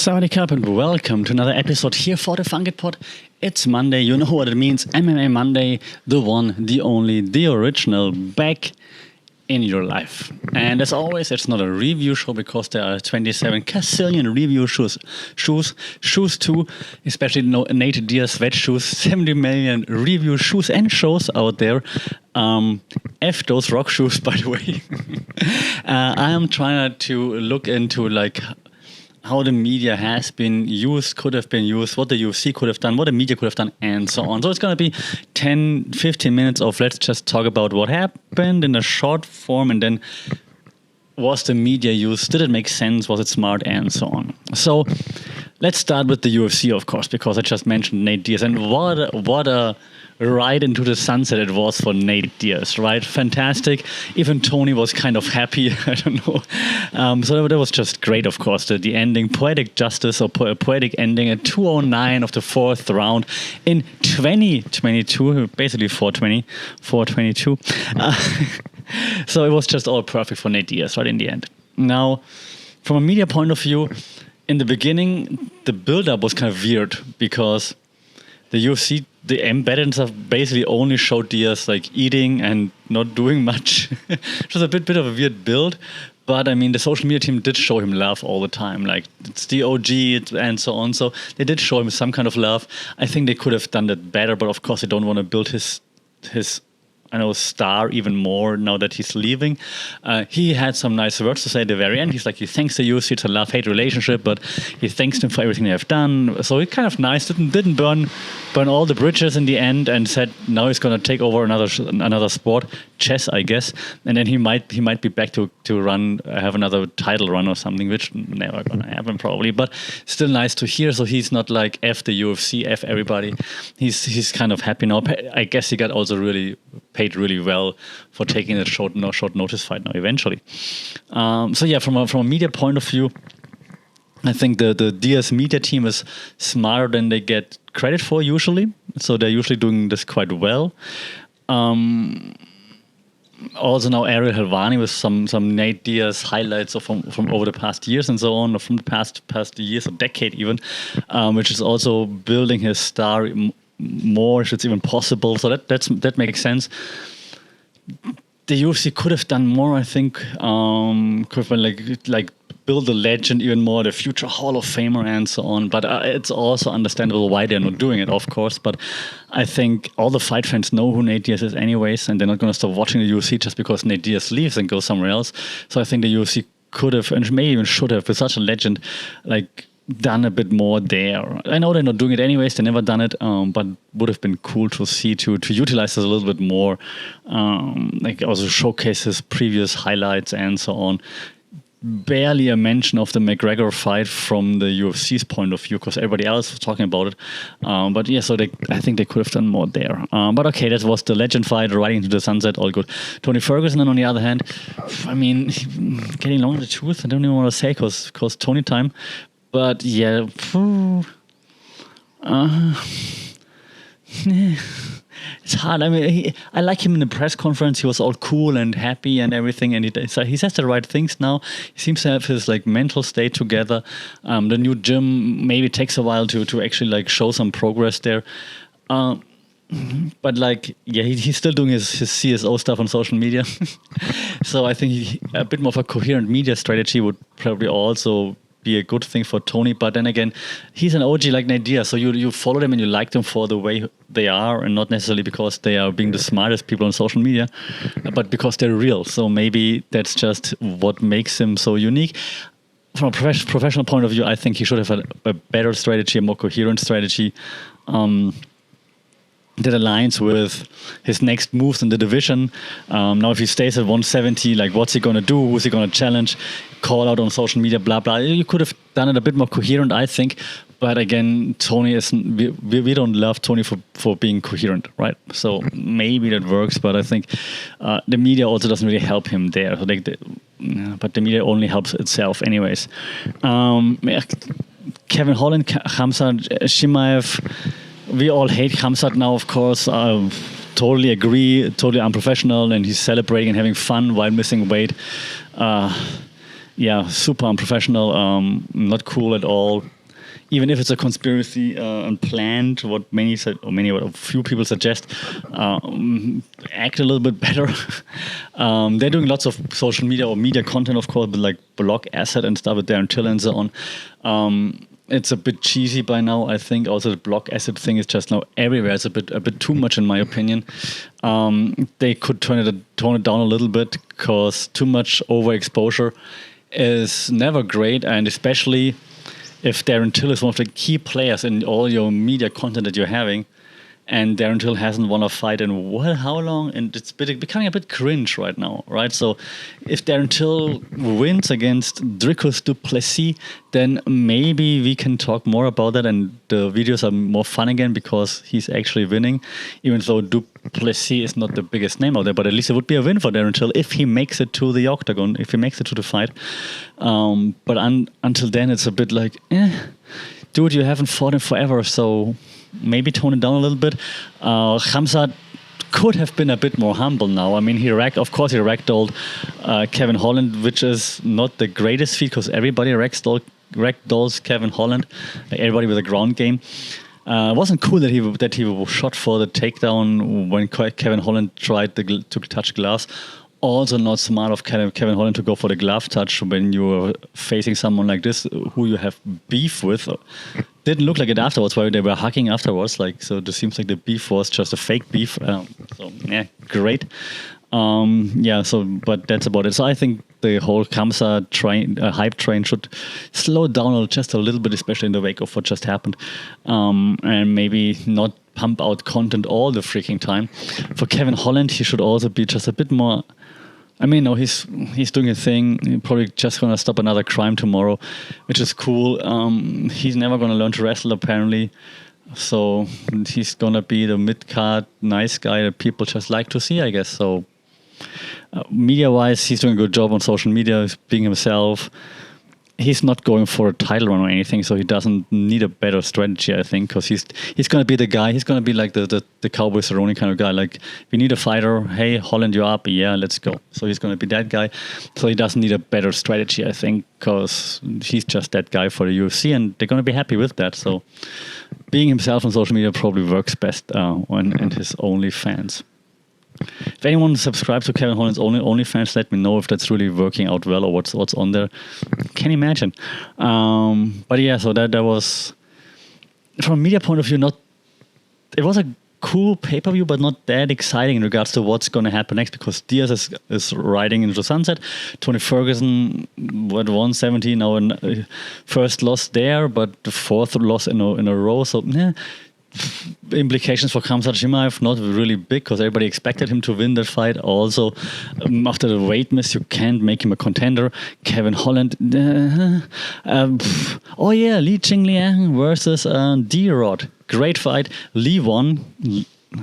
Sawadee Cup and welcome to another episode here for the Funk It Pod. It's Monday, you know what it means, MMA Monday, the one, the only, the original, back in your life. And as always, it's not a review show because there are 27 gazillion review shoes too, especially Nate Diaz sweat shoes, 70 million review shoes and shows out there. F those rock shoes, by the way. I am trying to look into how the media has been used, could have been used, what the UFC could have done, what the media could have done, and so on. So it's going to be 10, 15 minutes of let's just talk about what happened in a short form, and then was the media used, did it make sense, was it smart, and so on. So let's start with the UFC, of course, because I just mentioned Nate Diaz, and what a ride into the sunset it was for Nate Diaz, right? Fantastic. Even Tony was kind of happy. I don't know. So that was just great, of course. The ending, poetic justice or poetic ending at 2:09 of the fourth round in 2022, basically 422. So it was just all perfect for Nate Diaz, right, in the end. Now, from a media point of view, in the beginning, the build-up was kind of weird because the UFC, the embedded stuff basically only showed Diaz eating and not doing much. It was a bit of a weird build, but I mean the social media team did show him love all the time. It's the OG and so on. So they did show him some kind of love. I think they could have done that better, but of course they don't want to build his star even more now that he's leaving. He had some nice words to say at the very end. He thanks the UFC. It's a love-hate relationship, but he thanks them for everything they have done. So it's kind of nice. Didn't burn all the bridges in the end, and said now he's going to take over another sport, chess, I guess. And then he might be back to have another title run or something, which never going to happen probably. But still nice to hear. So he's not F the UFC, F everybody. He's kind of happy now. I guess he got also paid really well for taking that short notice fight now eventually. So yeah, from a media point of view, I think the Diaz media team is smarter than they get credit for usually. So they're usually doing this quite well. Also now Ariel Helwani with some Nate Diaz highlights from over the past years and so on, or from the past years, a decade even, which is also building his star more if it's even possible. So that makes sense. The UFC could have done more, I think. Could have been build the legend even more, the future Hall of Famer and so on. But it's also understandable why they're not doing it, of course. But I think all the fight fans know who Nate Diaz is anyways, and they're not going to stop watching the UFC just because Nate Diaz leaves and goes somewhere else. So I think the UFC could have, and maybe even should have, with such a legend, done a bit more there. I know they're not doing it anyways, they never done it, but would have been cool to see, to utilize this a little bit more, also showcase his previous highlights and so on. Barely a mention of the McGregor fight from the UFC's point of view, because everybody else was talking about it. But yeah, so I think they could have done more there. But okay, that was the legend fight, riding into the sunset, all good. Tony Ferguson, on the other hand, I mean, getting long in the tooth, I don't even want to say, because Tony time. But yeah, it's hard. I mean, I like him in the press conference. He was all cool and happy and everything, and he says the right things now. He seems to have his mental state together. The new gym maybe takes a while to actually show some progress there. But he's still doing his CSO stuff on social media. So I think a bit more of a coherent media strategy would probably also be a good thing for Tony. But then again, he's an OG like Nate Diaz, so you follow them and you like them for the way they are, and not necessarily because they are being the smartest people on social media, but because they're real. So maybe that's just what makes him so unique. From a professional point of view, I think he should have a better strategy, a more coherent strategy that aligns with his next moves in the division. Now, if he stays at 170, what's he going to do? Who's he going to challenge? Call out on social media, blah, blah. You could have done it a bit more coherent, I think. But again, Tony we don't love Tony for being coherent, right? So maybe that works, but I think the media also doesn't really help him there. So but the media only helps itself anyways. Kevin Holland, Khamzat Chimaev, we all hate Khamzat now, of course. Totally agree, totally unprofessional, and he's celebrating and having fun while missing weight. yeah, super unprofessional, not cool at all. Even if it's a conspiracy and planned, what what a few people suggest, act a little bit better. They're doing lots of social media or media content, of course, but like Block Asset and stuff with Darren Till and so on. It's a bit cheesy by now, I think. Also, the Block Asset thing is just now everywhere. It's a bit too much, in my opinion. They could tone it down a little bit, because too much overexposure is never great, and especially if Darren Till is one of the key players in all your media content that you're having, and Darren Till hasn't won a fight in how long? And it's becoming a bit cringe right now, right? So if Darren Till wins against Dricus du Plessis, then maybe we can talk more about that, and the videos are more fun again because he's actually winning, even though du Plessis is not the biggest name out there, but at least it would be a win for Darren Till if he makes it to the octagon, if he makes it to the fight. But until then, it's a bit like, dude, you haven't fought him forever, so maybe tone it down a little bit. Khamzat could have been a bit more humble now. I mean, he ragdolled Kevin Holland, which is not the greatest feat, because everybody ragdolls Kevin Holland, like everybody with a ground game. It wasn't cool that he was shot for the takedown when Kevin Holland tried to touch gloves. Also not smart of Kevin Holland to go for the glove touch when you're facing someone like this who you have beef with. Didn't look like it afterwards, why they were hugging afterwards. So it seems like the beef was just a fake beef. So yeah, great. But that's about it. So I think the whole Khamzat hype train should slow down just a little bit, especially in the wake of what just happened, and maybe not pump out content all the freaking time. For Kevin Holland, he should also be just a bit more. I mean, no, he's doing a thing. He's probably just going to stop another crime tomorrow, which is cool. He's never going to learn to wrestle, apparently. So he's going to be the mid-card nice guy that people just like to see, I guess. So media-wise, he's doing a good job on social media, being himself. He's not going for a title run or anything, so he doesn't need a better strategy, I think, because he's going to be the guy. He's going to be like the Cowboy Cerrone kind of guy. Like, we need a fighter. Hey, Holland, you're up. Yeah, let's go. So he's going to be that guy. So he doesn't need a better strategy, I think, because he's just that guy for the UFC, and they're going to be happy with that. So being himself on social media probably works best and his OnlyFans. If anyone subscribes to Kevin Holland's OnlyFans, let me know if that's really working out well or what's on there. Can't imagine. But yeah, so that was, from a media point of view, it was a cool pay-per-view, but not that exciting in regards to what's going to happen next, because Diaz is riding into the sunset. Tony Ferguson, 170 now, first loss there, but the fourth loss in a row. So implications for Khamzat Chimaev not really big, because everybody expected him to win that fight. Also, after the weight miss, you can't make him a contender. Kevin Holland, Li Jingliang versus D-Rod, great fight. Li won.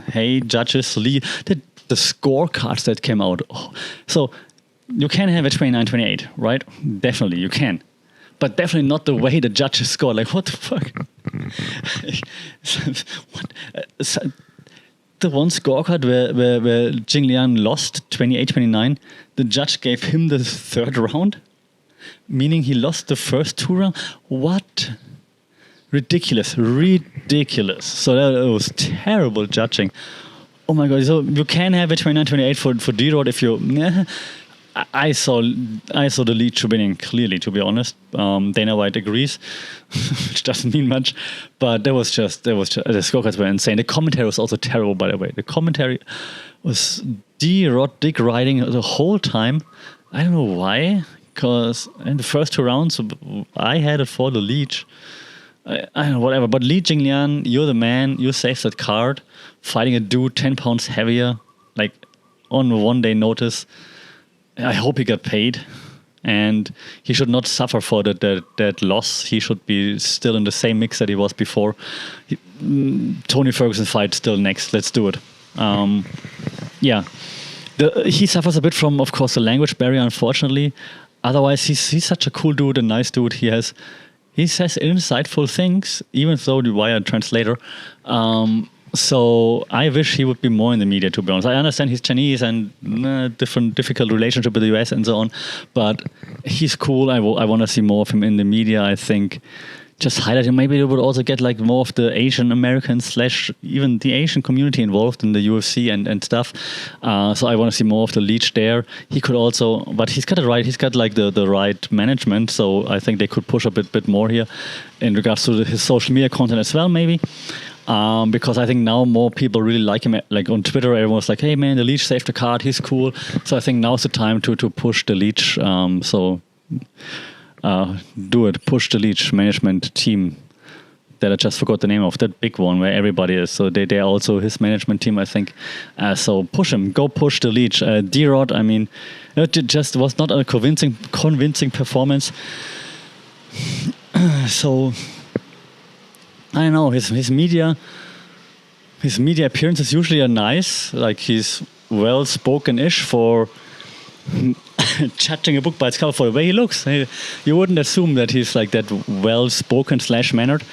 Hey, judges, Li. The scorecards that came out. So you can have a 29-28, right? Definitely, you can. But definitely not the way the judges scored. Like, what the fuck? The one scorecard where Jing Liang lost 28-29, the judge gave him the third round, meaning he lost the first two rounds. What? Ridiculous. So that was terrible judging. Oh my god! So you can have a 29-28 for D-Rod if you. I saw the lead to winning clearly, to be honest. Dana White agrees, which doesn't mean much, but the scorecards were insane. The commentary was also terrible, by the way. The commentary was D-Rod dick riding the whole time. I don't know why, because in the first two rounds I had it for the lead. I don't know, whatever. But Li Jingliang, you're the man. You saved that card, fighting a dude 10 pounds heavier, like on 1 day notice. I hope he got paid, and he should not suffer for that loss. He should be still in the same mix that he was before. Tony Ferguson fight still next. Let's do it. He suffers a bit from, of course, the language barrier, unfortunately. Otherwise, he's such a cool dude, a nice dude. He says insightful things, even though via translator. So I wish he would be more in the media, to be honest. I understand he's Chinese and difficult relationship with the US and so on, but he's cool. I want to see more of him in the media. I think just highlight him. Maybe they would also get like more of the Asian Americans / even the Asian community involved in the UFC and stuff. So I want to see more of the Leech there. He could also, but he's got it right. He's got like the right management. So I think they could push a bit more here in regards to his social media content as well, maybe. Because I think now more people really like him. Like on Twitter, everyone's like, "Hey man, the Leech saved the card. He's cool." So I think now's the time to push the Leech. Do it. Push the Leech management team that I just forgot the name of, that big one where everybody is. So they're also his management team, I think. So push him. Go push the Leech. D-Rod, I mean, it just was not a convincing performance. So I don't know. His media appearances usually are nice. Like he's well spoken-ish for judging a book by its cover for the way he looks. You wouldn't assume that he's like that well-spoken / mannered.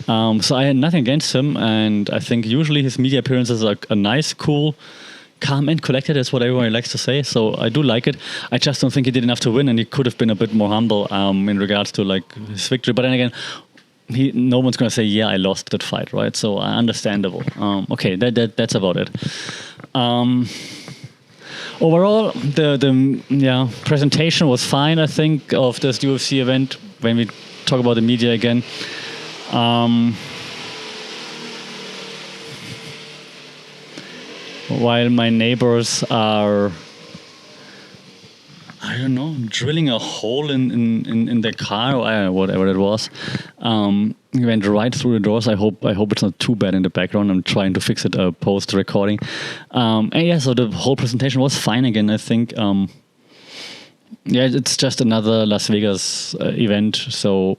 So I had nothing against him, and I think usually his media appearances are nice, cool, calm and collected. That's what everyone likes to say. So I do like it. I just don't think he did enough to win, and he could have been a bit more humble in regards to like his victory. But then again, no one's going to say, "Yeah, I lost that fight," right? So understandable. Okay, that's about it. Overall, the presentation was fine, I think, of this UFC event. When we talk about the media again, while my neighbors are, I don't know, drilling a hole in their car or whatever it was, he went right through the doors. I hope it's not too bad in the background. I'm trying to fix it post recording. So the whole presentation was fine again. I think, it's just another Las Vegas event. So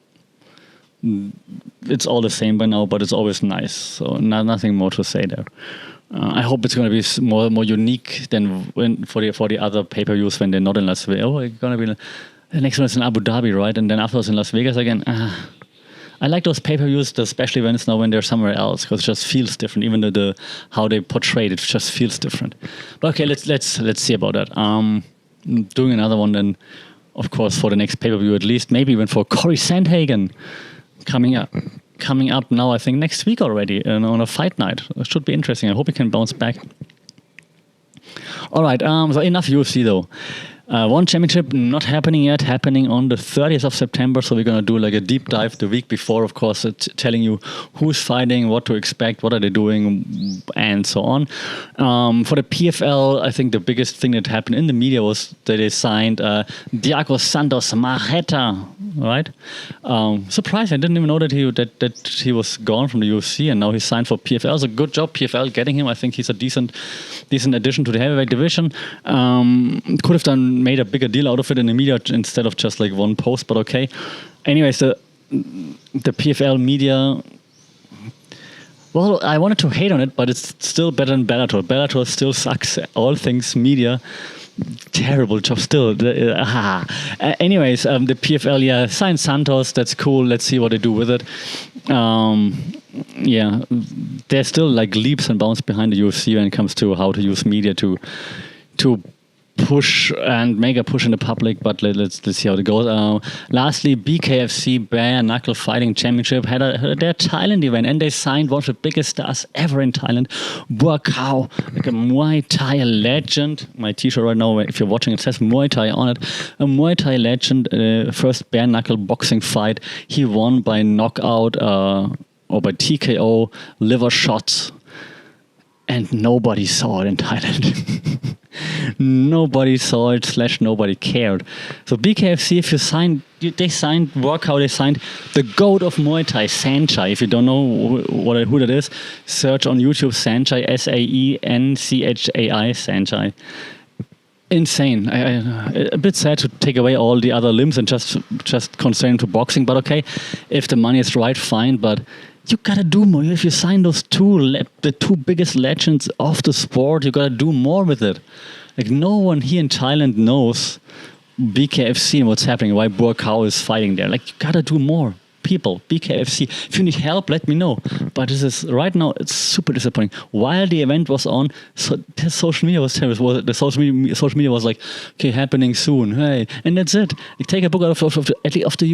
it's all the same by now, but it's always nice. So nothing more to say there. I hope it's going to be more unique than for the other pay-per-views when they're not in Las Vegas. Oh, it's going to be the next one is in Abu Dhabi, right? And then afterwards in Las Vegas again. I like those pay-per-views, especially when they're somewhere else, because it just feels different. Even the how they portray it just feels different. But okay, let's see about that. Doing another one then, of course, for the next pay-per-view at least, maybe even for Corey Sandhagen coming up now, I think next week already on a fight night. It should be interesting. I hope he can bounce back. All right, so enough UFC though. One championship not happening yet, happening on the 30th of September. So we're going to do like a deep dive the week before, of course, telling you who's fighting, what to expect, what are they doing, and so on. For the PFL, I think the biggest thing that happened in the media was that they signed Diego Santos Marreta, right? Surprised, I didn't even know that he was gone from the UFC, and now he's signed for PFL. So good job, PFL, getting him. I think he's a decent addition to the heavyweight division. Could have made a bigger deal out of it in the media instead of just like one post, but okay. Anyways, the PFL media, well, I wanted to hate on it, but it's still better than Bellator. Bellator still sucks. All things media, terrible job still. Anyways, the PFL, signed Santos. That's cool. Let's see what they do with it. They're still like leaps and bounds behind the UFC when it comes to how to use media to push and make a push in the public, but let's see how it goes. Lastly, BKFC Bare Knuckle Fighting Championship had their Thailand event, and they signed one of the biggest stars ever in Thailand, Buakau, like a Muay Thai legend. My t-shirt right now, if you're watching, it says Muay Thai on it. A Muay Thai legend, first bare knuckle boxing fight. He won by knockout or by TKO, liver shots, and nobody saw it in Thailand. Nobody saw it / nobody cared. So BKFC, they signed Workout, they signed the GOAT of Muay Thai, Saenchai. If you don't know who that is, search on YouTube Saenchai, Saenchai, Saenchai. Insane. A bit sad to take away all the other limbs and just constrain to boxing, but okay, if the money is right, fine, but you gotta do more. If you sign those the two biggest legends of the sport, you gotta do more with it. Like, no one here in Thailand knows BKFC and what's happening, why Buakau is fighting there. Like, you gotta do more. people. BKFC. If you need help, let me know. But this is right now. It's super disappointing. While the event was on, the social media was terrible. The social media was like, okay, happening soon. Hey, and that's it. You take a book out of the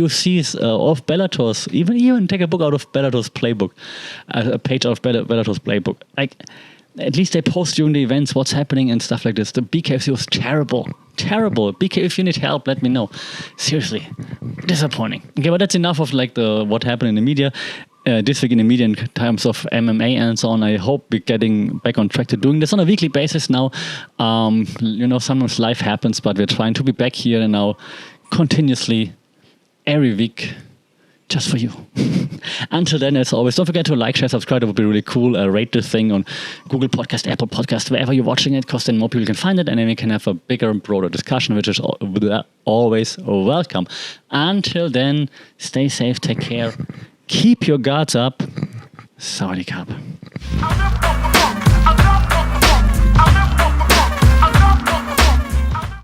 UFC's of Bellator's. Even take a book out of Bellator's playbook, a page out of Bellator's playbook. Like, at least they post during the events what's happening and stuff like this. The BKFC was terrible. BK, if you need help, let me know. Seriously, disappointing. Okay, but that's enough of like what happened in the media. This week in the media in terms of MMA and so on. I hope we're getting back on track to doing this on a weekly basis now. Sometimes life happens, but we're trying to be back here and now continuously every week. Just for you. Until then, as always, don't forget to like, share, subscribe. That would be really cool. Rate this thing on Google Podcast, Apple Podcast, wherever you're watching it, because then more people can find it and then we can have a bigger and broader discussion, which is always welcome. Until then, stay safe, take care, keep your guards up. Sawadee Krab.